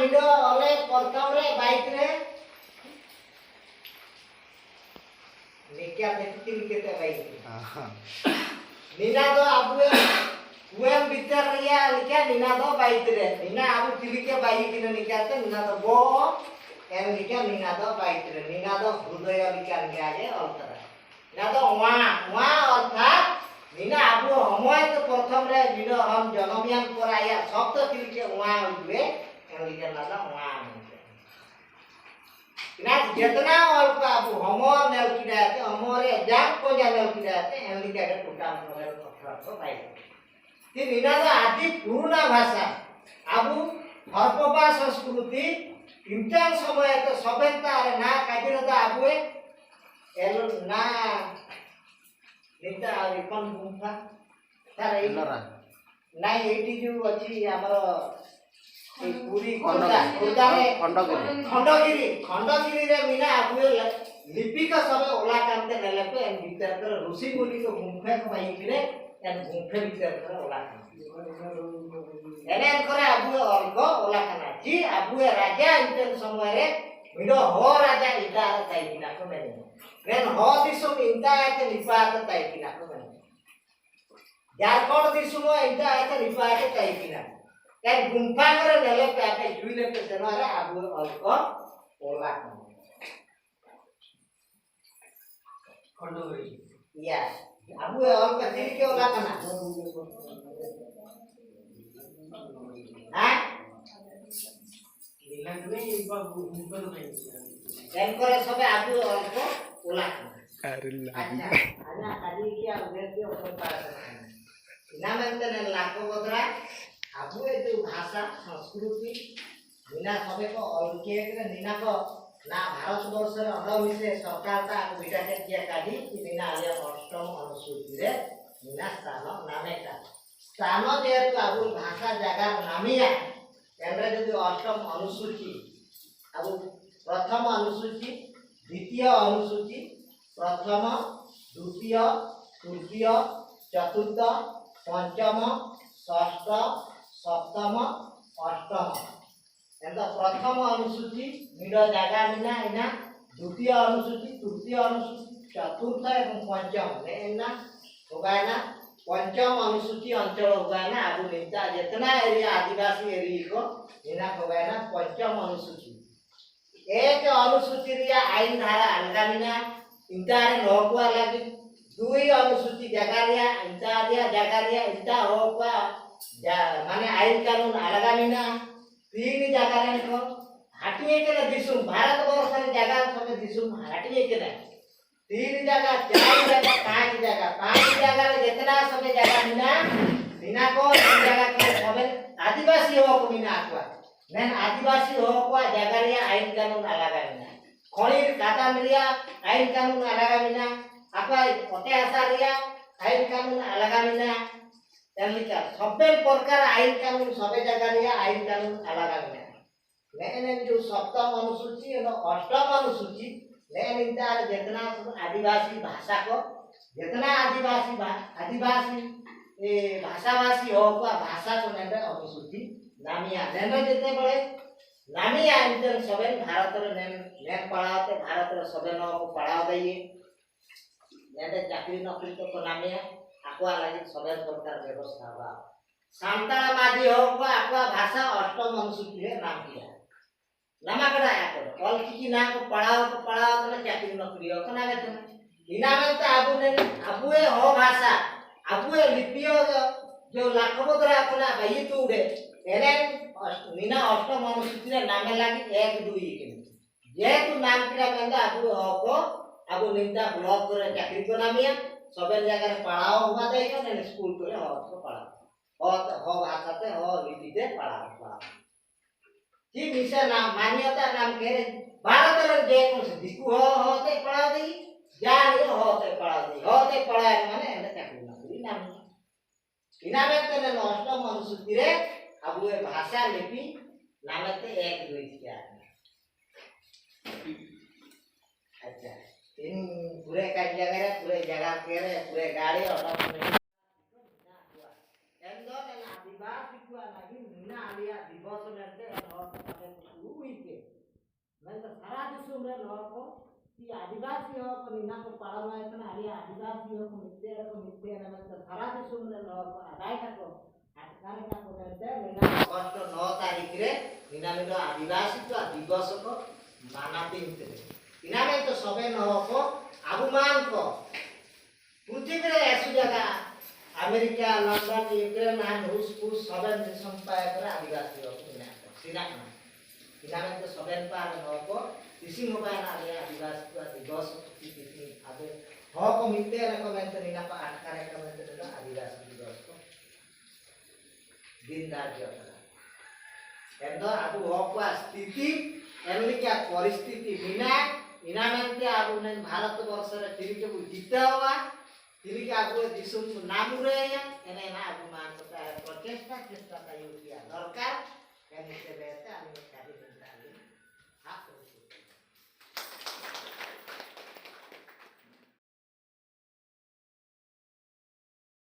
मिडो ओले प्रथम रे बाइक रे लेके देखती लिखते बाइक नीना दो आबुए उएम भीतर रिया लिखा नीना दो बाइक रे नीना आबु तिलिके बाइक किने निकाते नीना दो बो एन लिखा नीना दो बाइक रे नीना दो हृदय लिखा आगे अलतरा नीना दो वा अर्थात नीना आबु समय तो प्रथम रे मिडो हम जनमियान पराया शब्द तिलिके वा हुए एन लिखा ना वा ना जितना अल्प आबु हमो नेल किडाते हमरे जाक को नेल किडाते एन लिखा के टुटाम करे अर्थात भाई ती नीना दो आदि पूर्ण भाषा आबु हरपपा संस्कृति इंटन समय तो सभ्यता रे ना काबिरता आबुए एल ना निता रिपन गुंफा तार एनरा नाइ एटी जो अछि हमर ए पूरी खोदा रे खंडगिरी रे मीना आबुए लिपि का सब ओला कामते नेले पे एन भीतर कर ऋषि मुनि को गुंफे को भाई किरे एन गुंफे भीतर कर ओला एने करे आबुए अर्को ओला खाना जी आबुए राजा इंटन समय रे मिडो हो राजा इदा ताई किना को ने नेन हो दिसुम इंदा के निपात ताई किना को ने झारखंड दिसुम इंदा के निपात ताई किना एन गुंफा करे नेले पे आपे जुइले पे सेना रे आबुए अर्को ओला खंडोरी या आबुए अर्को तिल के ओला खाना करे सबे आबु अल्प ओला अच्छा आना आदि क्या उद्देश्य ओपन पास ना मानते ने लाखो बदरा आबु ए जो भाषा संस्कृति बिना सबे को अलके के निना को ना भारत वर्ष रे अडमिसे सरकार ता बिटा के किया काढी कि निना आलिया अष्टम अनुसूची रे निना स्थान नामे का स्थान जेतु आबु भाषा जगह नामिया एमरे जो अष्टम अनुसूची अब प्रथम अनुसूची द्वितीय अनुसूची प्रथम द्वितीय तृतीय चतुर्थ पंचम षष्ठ सप्तम अष्टम एंदा प्रथम अनुसूची मिडो जागा मिना इना द्वितीय अनुसूची तृतीय अनुसूची चतुर्थ एवं पंचम एना होगाना पंचम अनुसूची अंचल होगाना आबु निता जितना एरिया आदिवासी एरिया को इना होगाना पंचम अनुसूची एक अनुसूची रिया आईन धारा अलगामिना इंटारे लोकुआ लागि दुई अनुसूची जगारिया इंटारिया जगारिया इंटा होकुआ माने आईन कानून अलगामिना तीन जगारे को हाटिए के दिसुम भारत वर्ष रे जगह सब दिसुम हाटिए के तीन जगह चार जगह पांच जगह रे जितना सब जगह बिना को जगह को सब आदिवासी हो को बिना आत्वा नेन आदिवासी हो को जगह रे आईन कानून अलग है खणी काटा मिलिया आईन कानून अलग बिना आपा ओते आशा रिया आईन कानून अलग बिना तमिका सब प्रकार आईन कानून सब जगह रे आईन कानून अलग बिना नेन जो सप्तम अनुसूची और अष्टम अनुसूची लेकिन इंटर जितना आदिवासी भाषा को जितना आदिवासी ए भाषावासी हो को भाषा को नेबे अनुसूची नामिया नेबे जते बळे नामिया इंटर सबे भारत रे नेम पढ़ाते भारत रे सबे न को पढ़ा दइए नेबे चाकरी नौकरी तो नामिया आकुआ लागि सबे प्रकार व्यवस्था बा सांताल मादी हो को आकुआ भाषा अष्टम अनुसूची रे नाम किया नामा कड़ा या करो ऑल की ना को पढ़ाओ तो चाकरी नौकरी हो कना के बिना में तो आबुए हो भाषा आबुए लिपियो जो लाखबदरा अपना भाई तूडे एने मीना अष्टम अनुसूची रे नामे लागी 1 2 के जे तू नाम किरा गंदा आबु हो को आबु निंदा ब्लॉक रे चाकरी को नामिया सबे जगह रे पढ़ाओ हुआ देयो ने स्कूल को हो पढ़ाओ हो भाषा ते हो लिपि ते पढ़ाओ जी मिसा नाम मान्यता नाम के भारत रे जे को दिकु होते पढ़ा दी जान होते पढ़ा दी होते पढ़ा माने एने चाकरी नौकरी नाम इना में तो अष्टम अनुसूची रे अब ये भाषा लिपि नामते 1 2 क्या अच्छा इन पूरे का जगह पूरे गाड़ी ऑटो एंदो ने आदिवासी को लगी मीना आलिया दिवस में दिसुम रे हक की आदिवासी हक निना को पालना इतना आली आदिवासी हक मित्ते ना मतलब सारा दिसुम रे हक आदाय को अटकारे का बोलते निना अगस्त 9 तारीख रे निना मिलो आदिवासी तो दिवस को मानाते हिते इना में तो सबे न हक आबुमान को पृथ्वी रे ऐसी जगह अमेरिका लंदन यूक्रेन एंड रूस सबे देशम पाए पर आदिवासी हक निना सीना इना में तो सबे पार हक किसी मोबाइल आले आदिवासी तो दिवस किसी आदे हक मिलते रकमेंट निना पा अटकारे रकमेंट तो आदिवासी दिवस को दिन धार्य करा एंदो आबु हक स्थिति अमेरिका परिस्थिति बिना इना में आबु ने भारत वर्ष रे तिरिके जीता हुआ तिरिके आबु दिसुम नामुरे एने ना आबु मान प्रचेष्टा चेष्टा का यूज किया दरकार एने से बेहतर